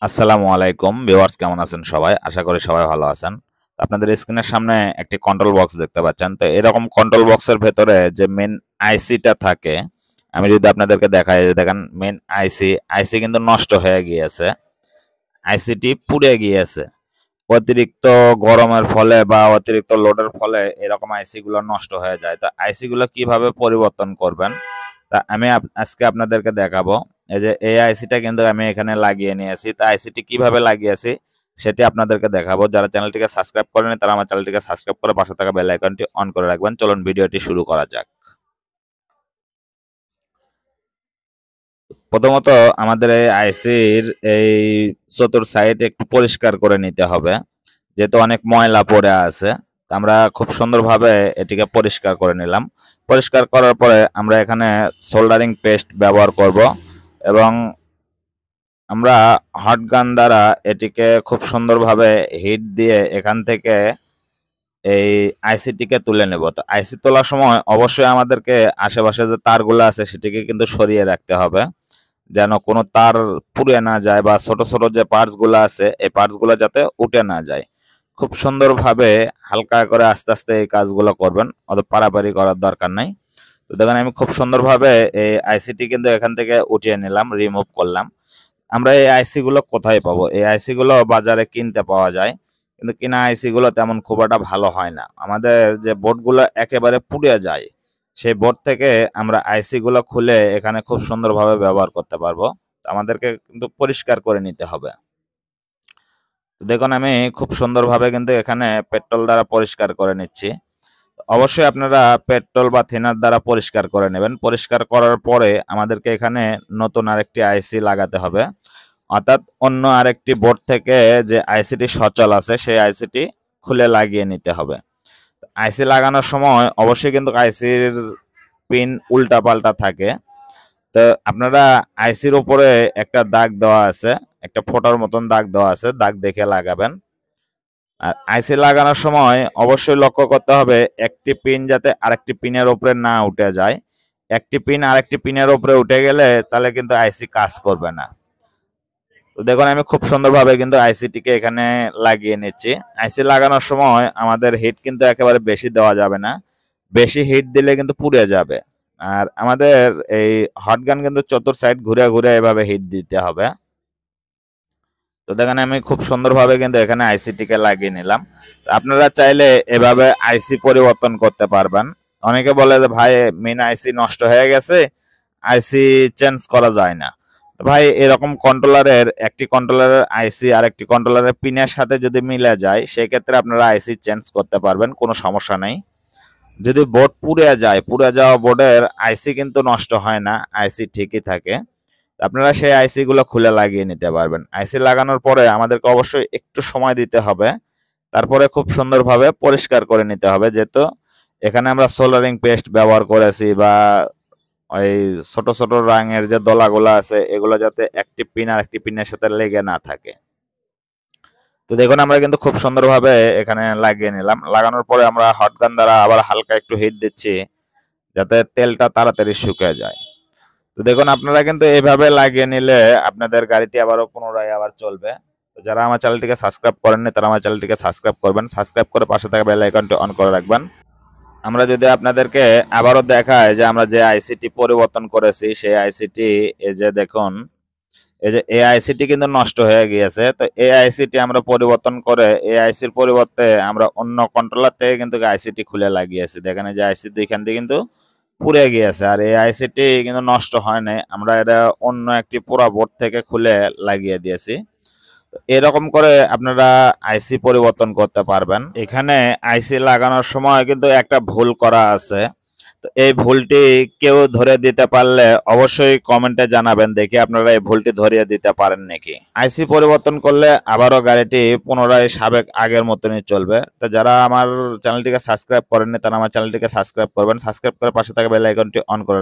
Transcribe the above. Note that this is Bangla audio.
আসসালামু আলাইকুম ভিউয়ার্স, কেমন আছেন সবাই? আশা করি সবাই ভালো আছেন। আপনাদের স্ক্রিনের সামনে একটি কন্ট্রোল বক্স দেখতে পাচ্ছেন। তো এরকম কন্ট্রোল বক্সের ভেতরে যে মেইন আইসিটা থাকে, আমি যদি আপনাদেরকে দেখাই, এই যে দেখেন মেইন আইসি কিন্তু নষ্ট হয়ে গিয়েছে। আইসিটি পুড়ে গিয়েছে। অতিরিক্ত গরমের ফলে বা অতিরিক্ত লোডের ফলে এরকম আইসি গুলো নষ্ট হয়ে যায়। তো আইসি গুলো কিভাবে পরিবর্তন করবেন তা আমি আজকে আপনাদেরকে দেখাবো। এই যে এই আইসিটা কিন্তু আমি এখানে লাগিয়ে নিয়েছি। তা আইসিটি কিভাবে লাগিয়েছি সেটি আপনাদেরকে দেখাবো। যারা চ্যানেলটিকে সাবস্ক্রাইব করেনি তারা আমার চ্যানেলটিকে সাবস্ক্রাইব করে পাশে থাকা বেল আইকনটি অন করে রাখবেন। চলুন ভিডিওটি শুরু করা যাক। প্রথমত আমাদের এই আইসির এই চতুর সাইড একটু পরিষ্কার করে নিতে হবে, যেহেতু অনেক ময়লা পড়ে আছে। তো আমরা খুব সুন্দরভাবে এটিকে পরিষ্কার করে নিলাম। পরিষ্কার করার পরে আমরা এখানে সোল্ডারিং পেস্ট ব্যবহার করব এবং আমরা হট গান দ্বারা এটিকে খুব সুন্দরভাবে হিট দিয়ে এখান থেকে এই আইসিটিকে তুলে নেব। তো আইসি তোলার সময় অবশ্যই আমাদেরকে আশেপাশে যে তারগুলো আছে সেটিকে কিন্তু সরিয়ে রাখতে হবে, যেন কোনো তার পুড়ে না যায় বা ছোট ছোট যে পার্টসগুলো আছে এই পার্টসগুলো যাতে উঠে না যায়। খুব সুন্দরভাবে হালকা করে আস্তে আস্তে এই কাজগুলো করবেন, অত পারাপারি করার দরকার নাই। তো দেখেন আমি খুব সুন্দরভাবে এই আইসিটি কিন্তু এখান থেকে উঠিয়ে নিলাম, রিমুভ করলাম। আমরা এই আইসি গুলো কোথায় পাবো? এই আইসি গুলো বাজারে কিনতে পাওয়া যায়, কিন্তু কিনা আইসি গুলো তেমন খুব একটা ভালো হয় না। আমাদের যে বোর্ডগুলো একেবারে পুড়ে যায়, সেই বোর্ড থেকে আমরা আইসি গুলো খুলে এখানে খুব সুন্দরভাবে ব্যবহার করতে পারবো। আমাদেরকে কিন্তু পরিষ্কার করে নিতে হবে। দেখুন আমি খুব সুন্দরভাবে কিন্তু এখানে পেট্রোল দ্বারা পরিষ্কার করে নিচ্ছি। অবশ্যই আপনারা পেট্রোল বা থিনার দ্বারা পরিষ্কার করে নেবেন। পরিষ্কার করার পরে আমাদেরকে এখানে নতুন আরেকটি আইসি লাগাতে হবে, অর্থাৎ অন্য আরেকটি বোর্ড থেকে যে আইসিটি সচল আছে সেই আইসিটি খুলে লাগিয়ে নিতে হবে। আইসি লাগানোর সময় অবশ্যই কিন্তু আইসির পিন উল্টা পাল্টা থাকে। তো আপনারা আইসির উপরে একটা দাগ দেওয়া আছে, একটা ফোঁটার মতন দাগ দেওয়া আছে, দাগ দেখে লাগাবেন। আর আইসি লাগানোর সময় অবশ্যই লক্ষ্য করতে হবে একটি পিন যাতে আরেকটি পিনের উপরে না উঠে যায়। একটি পিন আরেকটি পিনের উপরে উঠে গেলে তাহলে কিন্তু আইসি কাজ করবে না। তো দেখুন আমি খুব সুন্দরভাবে কিন্তু আইসিটিকে এখানে লাগিয়ে নিচ্ছি। আইসি লাগানোর সময় আমাদের হিট কিন্তু একেবারে বেশি দেওয়া যাবে না, বেশি হিট দিলে কিন্তু পুড়ে যাবে। আর আমাদের এই হট গান কিন্তু চতুর সাইড ঘুরে ঘুরে এভাবে হিট দিতে হবে। তো দেখেন আমি খুব সুন্দরভাবে কিন্তু এখানে আইসিটিকে লাগিয়ে নিলাম। আপনারা চাইলে এভাবে আইসি পরিবর্তন করতে পারবেন। অনেকে বলে যে ভাই মেইন আইসি নষ্ট হয়ে গেছে, আইসি চেঞ্জ করা যায় না। তো ভাই এরকম কন্ট্রোলারের একটি কন্ট্রোলারের আইসি আর একটি কন্ট্রোলারের পিনের সাথে যদি মিলে যায় সেক্ষেত্রে আপনারা আইসি চেঞ্জ করতে পারবেন, কোনো সমস্যা নেই। যদি বোর্ড পুড়ে যায়, পুড়ে যাওয়া বোর্ডের আইসি কিন্তু নষ্ট হয় না, আইসি ঠিকই থাকে। আপনারা সেই আইসি গুলো খুলে লাগিয়ে নিতে পারবেন। আইসি লাগানোর পরে আমাদেরকে অবশ্যই একটু সময় দিতে হবে, তারপরে খুব সুন্দরভাবে পরিষ্কার করে নিতে হবে, যেহেতু এখানে আমরা সোল্ডারিং পেস্ট ব্যবহার করেছি বা ওই ছোট ছোট রঙের যে দলাগুলো আছে এগুলো যাতে একটি পিন আর একটি পিনের সাথে লেগে না থাকে। তো দেখুন আমরা কিন্তু খুব সুন্দরভাবে এখানে লাগিয়ে নিলাম। লাগানোর পরে আমরা হটগান দ্বারা আবার হালকা একটু হিট দিচ্ছি যাতে তেলটা তাড়াতাড়ি শুকিয়ে যায়। তো দেখুন আপনারা কিন্তু এইভাবে লাগিয়ে নিলে আপনাদের গাড়িটি আবারও পুনরায় আবার চলবে। তো যারা আমার চ্যানেলটিকে সাবস্ক্রাইব করেননি তারা আমার চ্যানেলটিকে সাবস্ক্রাইব করবেন, সাবস্ক্রাইব করে পাশে থাকা বেল আইকনটি অন করে রাখবেন। আমরা যদি আপনাদেরকে আবারও দেখাই যে আমরা যে আইসিটি পরিবর্তন করেছি সেই আইসিটি, এই যে দেখুন এই যে এই আইসিটি কিন্তু নষ্ট হয়ে গিয়েছে। তো এই আইসিটি আমরা পরিবর্তন করে এই আইসির পরিবর্তে আমরা অন্য কন্ট্রোলার থেকে কিন্তু আইসিটি খুলে লাগিয়েছি। দেখেন এই যে আইসি দুইখান দিয়ে কিন্তু পুড়ে গিয়েছে, আর এই আইসিটি কিন্তু নষ্ট হয় নাই, আমরা এটা অন্য একটি পুরা বোর্ড থেকে খুলে লাগিয়ে দিয়েছি। এরকম করে আপনারা আইসি পরিবর্তন করতে পারবেন। এখানে আইসি লাগানোর সময় কিন্তু একটা ভুল করা আছে, তো এই ভুলটি কেউ ধরে দিতে পারলে অবশ্যই কমেন্টে জানাবেন, দেখি আপনারা এই ভুলটি ধরিয়ে দিতে পারেন নাকি। আইসি পরিবর্তন করলে আবারও গাড়িটি পুনরায় সাবেক আগের মতনই চলবে। তো যারা আমার চ্যানেলটিকে সাবস্ক্রাইব করেননি তারা আমার চ্যানেলটিকে সাবস্ক্রাইব করবেন, সাবস্ক্রাইব করে পাশে থাকা বেল আইকনটি অন করে